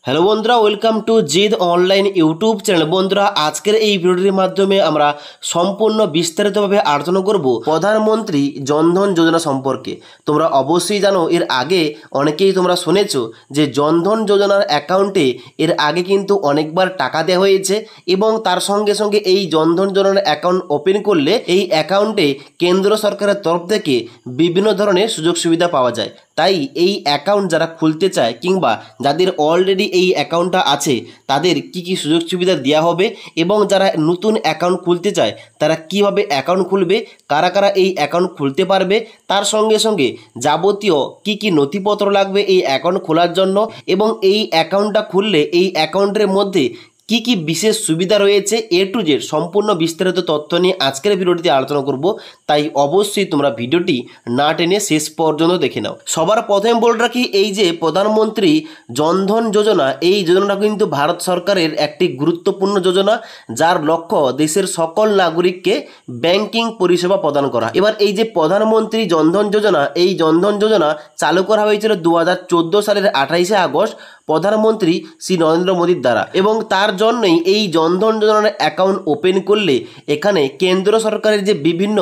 Hello বন্ধুরা, welcome to Gide online YouTube channel. বন্ধুরা, আজকের এই ভিডিওটির মাধ্যমে আমরা সম্পূর্ণ বিস্তারিতভাবে আলোচনা করব প্রধানমন্ত্রী জনধন যোজনা সম্পর্কে। তোমরা অবশ্যই জানো, এর আগে অনেকেই তোমরা শুনেছো যে জনধন যোজনার অ্যাকাউন্টে এর আগে কিন্তু অনেকবার টাকা দেওয়া হয়েছে এবং তার সঙ্গে সঙ্গে এই জনধন যোজনার অ্যাকাউন্ট ওপেন করলে এই অ্যাকাউন্টে কেন্দ্র সরকারের তরফ থেকে বিভিন্ন ধরনের সুযোগ সুবিধা পাওয়া যায়। তাই এই অ্যাকাউন্ট যারা খুলতে চায় কিংবা যাদের অলরেডি এই অ্যাকাউন্টটা আছে তাদের কি কি সুযোগ সুবিধা দেওয়া হবে এবং যারা নতুন অ্যাকাউন্ট খুলতে চায় তারা কিভাবে অ্যাকাউন্ট খুলবে, কারা কারা এই অ্যাকাউন্ট খুলতে পারবে, তার সঙ্গে সঙ্গে যাবতীয় কি কি নথিপত্র লাগবে এই অ্যাকাউন্ট খোলার জন্য এবং এই অ্যাকাউন্টটা খুললে এই অ্যাকাউন্টের মধ্যে কি কি বিশেষ সুবিধা রয়েছে এ টু জেড সম্পূর্ণ বিস্তারিত তথ্য নিয়ে আজকের ভিডিওটিতে আলোচনা করব। তাই অবশ্যই তোমরা ভিডিওটি না টেনে শেষ পর্যন্ত দেখে নাও। সবার প্রথমে বলে রাখি, এই যে প্রধানমন্ত্রী জনধন যোজনা, এই যোজনাটা কিন্তু ভারত সরকারের একটি গুরুত্বপূর্ণ যোজনা, যার লক্ষ্য দেশের সকল নাগরিককে ব্যাংকিং পরিষেবা প্রদান করা। এবার এই যে প্রধানমন্ত্রী জনধন যোজনা, এই জনধন যোজনা চালু করা হয়েছিল 2014 সালের 28শে আগস্ট প্রধানমন্ত্রী শ্রী নরেন্দ্র মোদীর দ্বারা, এবং তার জন্যই এই জনধন যোজনার অ্যাকাউন্ট ওপেন করলে এখানে কেন্দ্র সরকারের যে বিভিন্ন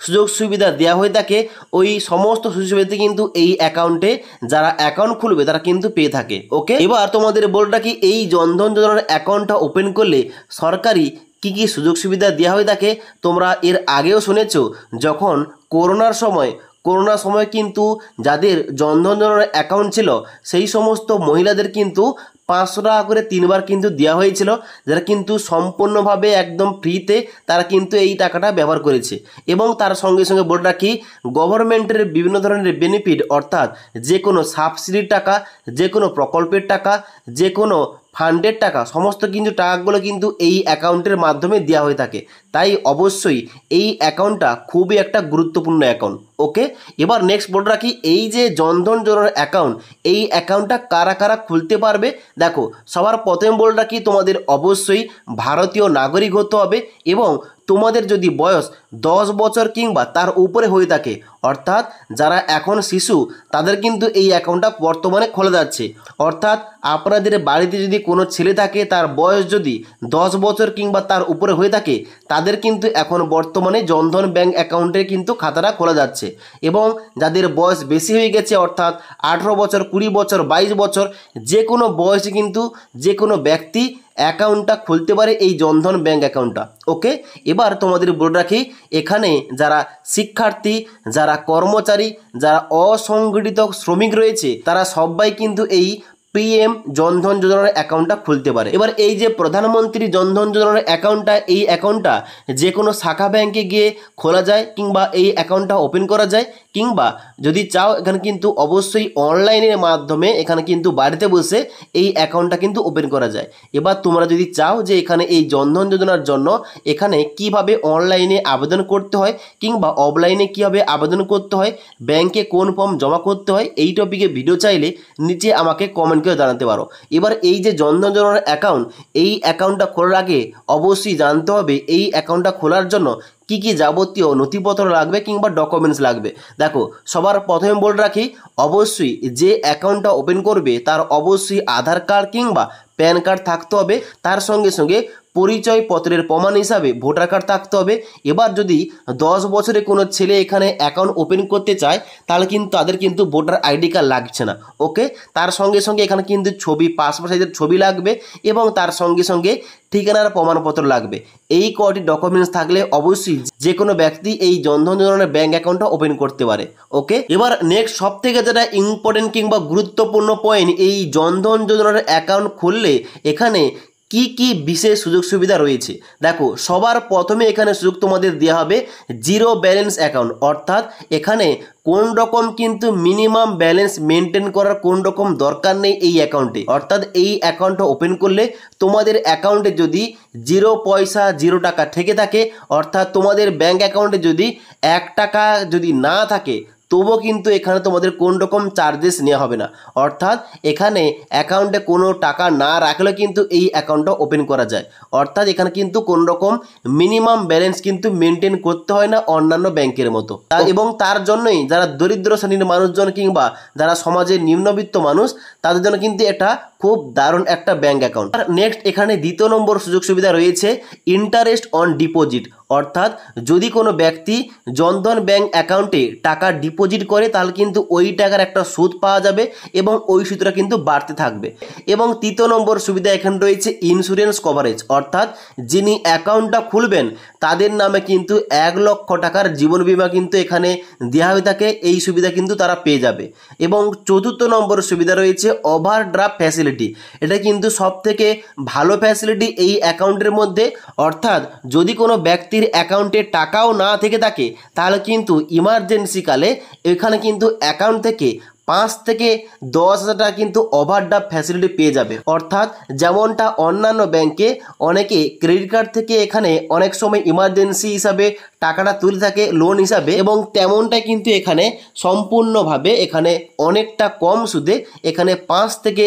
সুযোগ সুবিধা দেওয়া হয়ে থাকে ওই সমস্ত সুযোগ সুবিধা কিন্তু এই অ্যাকাউন্টে যারা অ্যাকাউন্ট খুলবে তারা কিন্তু পেয়ে থাকে। ওকে, এবার তোমাদের বলে রাখি, এই জনধন যোজনার অ্যাকাউন্টটা ওপেন করলে সরকারি কি কি সুযোগ সুবিধা দেওয়া হয়ে থাকে তোমরা এর আগেও শুনেছো। যখন করোনার সময় কিন্তু যাদের জনধন যোজনার অ্যাকাউন্ট ছিল সেই সমস্ত মহিলাদের কিন্তু 500 টাকা করে 3বার কিন্তু দেওয়া হয়েছিল, যারা কিন্তু সম্পূর্ণভাবে একদম ফ্রিতে তারা কিন্তু এই টাকাটা ব্যবহার করেছে। এবং তার সঙ্গে সঙ্গে বলে রাখি, গভর্নমেন্টের বিভিন্ন ধরনের বেনিফিট, অর্থাৎ যে কোনো সাবসিডির টাকা, যে কোনো প্রকল্পের টাকা, যে কোনো ফান্ডের টাকা, সমস্ত কিন্তু টাকাগুলো কিন্তু এই অ্যাকাউন্টের মাধ্যমে দেওয়া হয়ে থাকে। তাই অবশ্যই এই অ্যাকাউন্টটা খুবই একটা গুরুত্বপূর্ণ অ্যাকাউন্ট। ওকে, এবার নেক্সট বলে রাখি, এই যে জনধন যোজনার অ্যাকাউন্ট, এই অ্যাকাউন্টটা কারা কারা খুলতে পারবে। দেখো, সবার প্রথমে বলে রাখি, তোমাদের অবশ্যই ভারতীয় নাগরিক হতে হবে এবং তোমাদের যদি বয়স 10 বছর কিংবা তার উপরে হয়ে থাকে, অর্থাৎ যারা এখন শিশু তাদের কিন্তু এই অ্যাকাউন্টটা বর্তমানে খোলা যাচ্ছে। অর্থাৎ আপনাদের বাড়িতে যদি কোনো ছেলে থাকে তার বয়স যদি 10 বছর কিংবা তার উপরে হয়ে থাকে তাদের কিন্তু এখন বর্তমানে জনধন ব্যাংক অ্যাকাউন্টে কিন্তু খাতাটা খোলা যাচ্ছে। এবং যাদের বয়স বেশি হয়ে গেছে, অর্থাৎ 18 বছর, 20 বছর, 22 বছর, যে কোনো বয়সে কিন্তু যে কোনো ব্যক্তি অ্যাকাউন্টটা খুলতে পারে এই জনধন ব্যাংক অ্যাকাউন্টটা। ওকে, এবার তোমাদের বলে রাখি, এখানে যারা শিক্ষার্থী, যারা কর্মচারী, যারা অসংগঠিত শ্রমিক রয়েছে তারা সবাই কিন্তু এই পিএম জনধন যোজনার অ্যাকাউন্টটা খুলতে পারে। এবার এই যে প্রধানমন্ত্রী জনধন যোজনার অ্যাকাউন্টটা, এই অ্যাকাউন্টটা যে কোনো শাখা ব্যাংকে গিয়ে খোলা যায় কিংবা এই অ্যাকাউন্টটা ওপেন করা যায়, কিংবা যদি চাও এখানে কিন্তু অবশ্যই অনলাইনের মাধ্যমে এখানে কিন্তু বাড়িতে বসে এই অ্যাকাউন্টটা কিন্তু ওপেন করা যায়। এবার তোমরা যদি চাও যে এখানে এই জনধন যোজনার জন্য এখানে কিভাবে অনলাইনে আবেদন করতে হয় কিংবা অফলাইনে কীভাবে আবেদন করতে হয়, ব্যাংকে কোন ফর্ম জমা করতে হয়, এই টপিকে ভিডিও চাইলে নিচে আমাকে কমেন্ট করে জানাতে পারো। এবার এই যে জনধন যোজনার অ্যাকাউন্ট, এই অ্যাকাউন্টটা খোলার আগে অবশ্যই জানতে হবে এই অ্যাকাউন্টটা খোলার জন্য কি কি যাবতীয় নথিপত্র লাগবে কিংবা ডকুমেন্টস লাগবে। দেখো, সবার প্রথমে বলে রাখি, অবশ্যই যে অ্যাকাউন্টটা ওপেন করবে তার অবশ্যই আধার কার্ড কিংবা প্যান কার্ড থাকতে হবে, তার সঙ্গে সঙ্গে পরিচয়পত্রের প্রমাণ হিসাবে ভোটার কার্ড থাকতে হবে। এবার যদি 10 বছরে কোনো ছেলে এখানে অ্যাকাউন্ট ওপেন করতে চায় তাহলে কিন্তু তাদের কিন্তু ভোটার আইডি কার্ড লাগছে না। ওকে, তার সঙ্গে সঙ্গে এখানে কিন্তু ছবি, পাসপোর্ট সাইজের ছবি লাগবে এবং তার সঙ্গে সঙ্গে ঠিকানার প্রমাণপত্র লাগবে। এই কটি ডকুমেন্টস থাকলে অবশ্যই যে কোনো ব্যক্তি এই জনধন যোজনার ব্যাংক অ্যাকাউন্টটা ওপেন করতে পারে। ওকে, এবার নেক্সট সব থেকে যেটা ইম্পর্টেন্ট কিংবা গুরুত্বপূর্ণ পয়েন্ট, এই জনধন যোজনার অ্যাকাউন্ট খুললে এখানে কি কি বিশেষ সুযোগ সুবিধা রয়েছে। দেখো, সবার প্রথমে এখানে সুযোগ তোমাদের দেওয়া হবে জিরো ব্যালেন্স অ্যাকাউন্ট, অর্থাৎ এখানে কোন রকম কিন্তু মিনিমাম ব্যালেন্স মেনটেন করার কোন রকম দরকার নেই এই অ্যাকাউন্টে। অর্থাৎ এই অ্যাকাউন্টটা ওপেন করলে তোমাদের অ্যাকাউন্টে যদি 0 পয়সা 0 টাকা থেকে থাকে, অর্থাৎ তোমাদের ব্যাংক অ্যাকাউন্টে যদি 1 টাকা যদি না থাকে তবুও কিন্তু এখানে তোমাদের কোনো রকম চার্জেস নেওয়া হবে না। অর্থাৎ এখানে অ্যাকাউন্টে কোনো টাকা না রাখলেও কিন্তু এই অ্যাকাউন্টটা ওপেন করা যায়। অর্থাৎ এখানে কিন্তু কোনো রকম মিনিমাম ব্যালেন্স কিন্তু মেনটেন করতে হয় না অন্যান্য ব্যাংকের মতো। এবং তার জন্যই যারা দরিদ্র শ্রেণীর মানুষজন কিংবা যারা সমাজের নিম্নবিত্ত মানুষ তাদের জন্য কিন্তু এটা খুব দারুণ একটা ব্যাংক অ্যাকাউন্ট। আর নেক্সট এখানে দ্বিতীয় নম্বর সুযোগ সুবিধা রয়েছে ইন্টারেস্ট অন ডিপোজিট। অর্থাৎ যদি কোনো ব্যক্তি জনধন ব্যাংক অ্যাকাউন্টে টাকা ডিপোজিট করে তাহলে কিন্তু ওই টাকার একটা সুদ পাওয়া যাবে এবং ওই সুদটা কিন্তু বাড়তে থাকবে। এবং তৃতীয় নম্বর সুবিধা এখানে রয়েছে ইন্স্যুরেন্স কভারেজ। অর্থাৎ যিনি অ্যাকাউন্টটা খুলবেন তাদের নামে কিন্তু 1 লক্ষ টাকার জীবন বীমা কিন্তু এখানে দেওয়া হয়ে থাকে। এই সুবিধা কিন্তু তারা পেয়ে যাবে। এবং চতুর্থ নম্বর সুবিধা রয়েছে ওভারড্রাফট ফ্যাসিলিটি। এটা কিন্তু সবথেকে ভালো ফ্যাসিলিটি এই অ্যাকাউন্টের মধ্যে। অর্থাৎ যদি কোনো ব্যক্তির অ্যাকাউন্টে টাকাও না থেকে থাকে তাহলে কিন্তু ইমার্জেন্সি কালে এখানে কিন্তু অ্যাকাউন্ট থেকে 5 থেকে 10,000 টাকা কিন্তু ওভারড্রাফট ফ্যাসিলিটি পেয়ে যাবে। অর্থাৎ যেমনটা অন্যান্য ব্যাংকে অনেকে ক্রেডিট কার্ড থেকে এখানে অনেক সময় ইমার্জেন্সি হিসাবে টাকাটা তুলে থাকে লোন হিসাবে, এবং তেমনটাই কিন্তু এখানে সম্পূর্ণভাবে এখানে অনেকটা কম সুদে এখানে 5 থেকে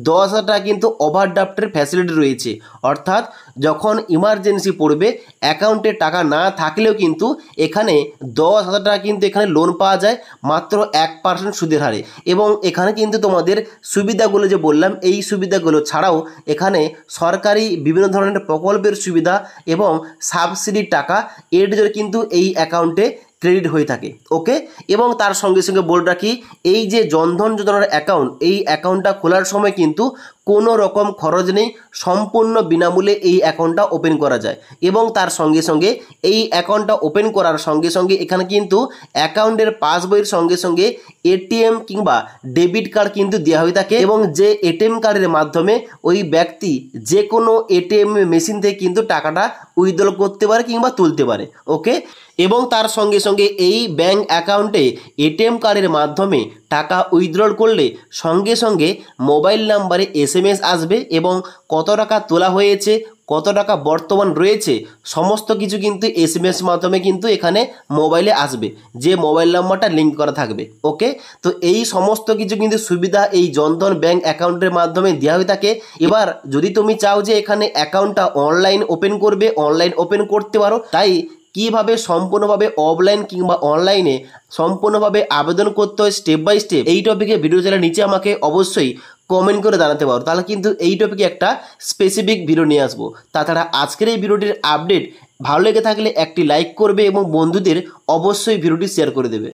10,000 টাকা কিন্তু ওভারড্রাফটের ফ্যাসিলিটি রয়েছে। অর্থাৎ যখন ইমার্জেন্সি পড়বে অ্যাকাউন্টে টাকা না থাকলেও কিন্তু এখানে 10,000 টাকা কিন্তু এখানে লোন পাওয়া যায় মাত্র 1% সুদের হারে। এবং এখানে কিন্তু তোমাদের সুবিধাগুলো যে বললাম এই সুবিধাগুলো ছাড়াও এখানে সরকারি বিভিন্ন ধরনের প্রকল্পের সুবিধা এবং সাবসিডির টাকা এর জন্য কিন্তু এই অ্যাকাউন্টে ক্রেডিট হয়ে থাকে। ওকে, এবং তার সঙ্গে সঙ্গে বলে রাখি এই যে জনধন যোজনার অ্যাকাউন্ট এই অ্যাকাউন্টটা খোলার সময় কিন্তু কোনো রকম খরচ নেই, সম্পূর্ণ বিনামূল্যে এই অ্যাকাউন্টটা ওপেন করা যায়। এবং তার সঙ্গে সঙ্গে এই অ্যাকাউন্টটা ওপেন করার সঙ্গে সঙ্গে এখানে কিন্তু অ্যাকাউন্টের পাসবইয়ের সঙ্গে সঙ্গে এটিএম কিংবা ডেবিট কার্ড কিন্তু দেওয়া হয়ে থাকে। এবং যে এটিএম কার্ডের মাধ্যমে ওই ব্যক্তি যে কোনো এটিএম মেশিন থেকে কিন্তু টাকাটা উইথড্র করতে পারে কিংবা তুলতে পারে। ওকে, এবং তার সঙ্গে সঙ্গে এই ব্যাংক অ্যাকাউন্টে এটিএম কার্ডের মাধ্যমে টাকা উইথড্র করলে সঙ্গে সঙ্গে মোবাইল নাম্বারে SMS আসবে এবং কত টাকা তোলা হয়েছে কত টাকা বর্তমান রয়েছে সমস্ত কিছু কিন্তু SMS মাধ্যমে কিন্তু এখানে মোবাইলে আসবে, যে মোবাইল নাম্বারটা লিঙ্ক করা থাকবে। ওকে, তো এই সমস্ত কিছু কিন্তু সুবিধা এই জনধন ব্যাংক অ্যাকাউন্টের মাধ্যমে দেওয়া হয়ে থাকে। এবার যদি তুমি চাও যে এখানে অ্যাকাউন্টটা অনলাইন ওপেন করবে, অনলাইন ওপেন করতে পারো। তাই কিভাবে সম্পূর্ণভাবে অফলাইন কিংবা অনলাইনে সম্পূর্ণভাবে আবেদন করতে হয় স্টেপ বাই স্টেপ এই টপিকে ভিডিও চ্যানেলের নিচে আমাকে অবশ্যই কমেন্ট করে জানাতে পারো, তাহলে কিন্তু এই টপিকে একটা স্পেসিফিক ভিডিও নিয়ে আসবো। তাছাড়া আজকের এই ভিডিওটির আপডেট ভালো লেগে থাকলে একটি লাইক করবে এবং বন্ধুদের অবশ্যই ভিডিওটি শেয়ার করে দেবে।